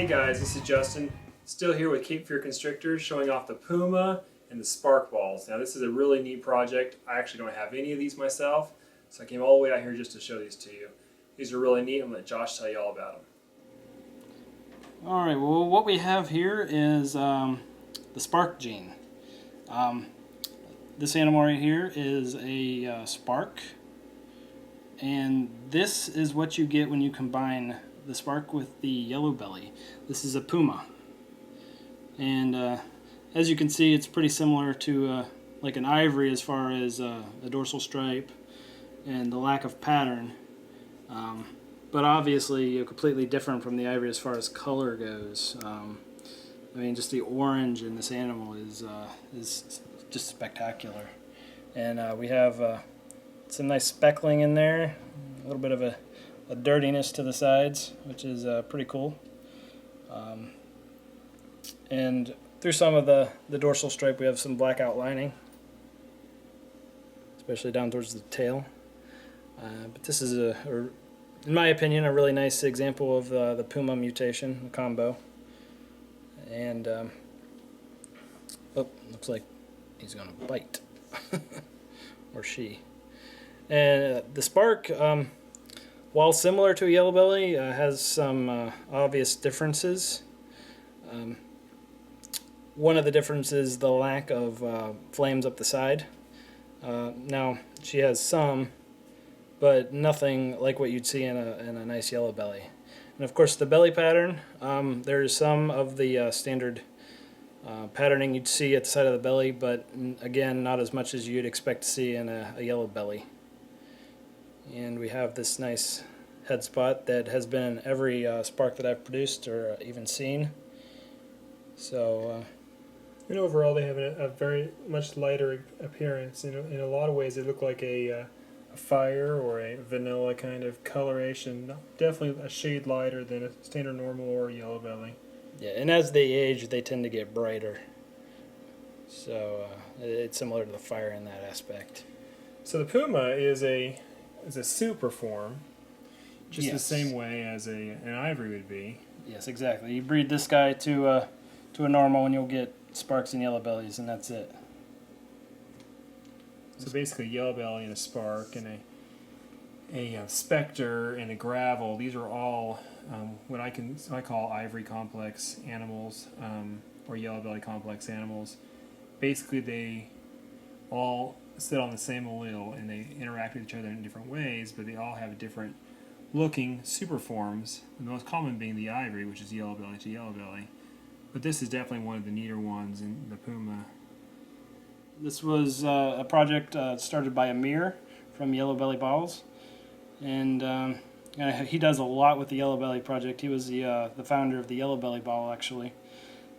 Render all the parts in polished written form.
Hey guys, this is Justin, still here with Cape Fear Constrictors, showing off the Puma and the Spark Balls. Now this is a really neat project. I actually don't have any of these myself, so I came all the way out here just to show these to you. These are really neat. I'm going to let Josh tell you all about them. Alright, well what we have here is the Spark gene. This animal right here is a Spark, and this is what you get when you combine the Spark with the yellow belly. This is a Puma, and as you can see, it's pretty similar to like an ivory as far as a dorsal stripe and the lack of pattern, but obviously completely different from the ivory as far as color goes. I mean, just the orange in this animal is just spectacular, and we have some nice speckling in there, a little bit of a dirtiness to the sides, which is pretty cool. And through some of the dorsal stripe we have some black outlining, especially down towards the tail. But this is, in my opinion, a really nice example of the Puma mutation, the combo. And, oh, looks like he's going to bite. Or she. And the Spark, while similar to a yellow belly, has some obvious differences. One of the differences is the lack of flames up the side. Now, she has some, but nothing like what you'd see in a nice yellow belly. And of course, the belly pattern, there's some of the standard patterning you'd see at the side of the belly, but again, not as much as you'd expect to see in a yellow belly. And we have this nice head spot that has been in every Spark that I've produced or even seen. So, And overall, they have a very much lighter appearance. In a lot of ways, they look like a fire or a vanilla kind of coloration. Definitely a shade lighter than a standard normal or yellow belly. yeah, and as they age, they tend to get brighter. So it's similar to the fire in that aspect. So the Puma is a super form, just Yes. the same way as an ivory would be. Yes, exactly. You breed this guy to a normal, and you'll get Sparks and yellow bellies, and that's it. So basically, yellow belly and a Spark and a Spectre and a Gravel. These are all what I call ivory complex animals, or yellow belly complex animals. Basically, they all sit on the same allele and they interact with each other in different ways, but they all have different looking super forms, the most common being the ivory, which is yellow belly to yellow belly. But this is definitely one of the neater ones in the Puma. This was a project started by Amir from Yellow Belly Balls, and he does a lot with the Yellow Belly project. He was the founder of the Yellow Belly Ball, actually.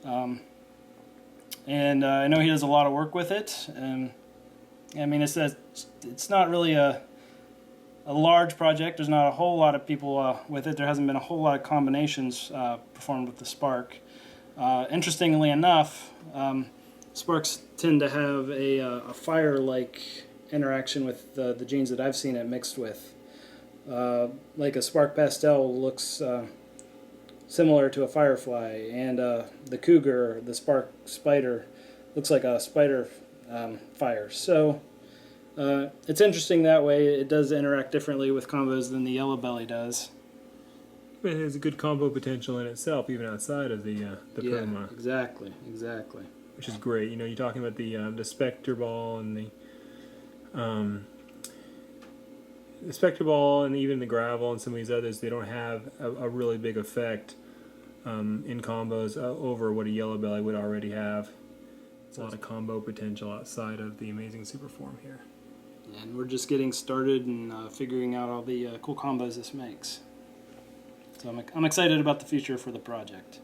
And I know he does a lot of work with it. I mean, it's not really a large project. There's not a whole lot of people with it. There hasn't been a whole lot of combinations performed with the Spark. Interestingly enough, Sparks tend to have a fire-like interaction with the genes that I've seen it mixed with. Like a Spark Pastel looks similar to a firefly, and the Cougar, the Spark Spider, looks like a spider fire. So it's interesting that way. It does interact differently with combos than the yellow belly does. It has a good combo potential in itself, even outside of the Puma. Exactly. Which is great. You know, you're talking about the Spectre Ball and the Spectre Ball and even the Gravel and some of these others. They don't have a really big effect in combos over what a yellow belly would already have. It's a lot of combo potential outside of the amazing super form here. And we're just getting started and figuring out all the cool combos this makes. So I'm excited about the future for the project.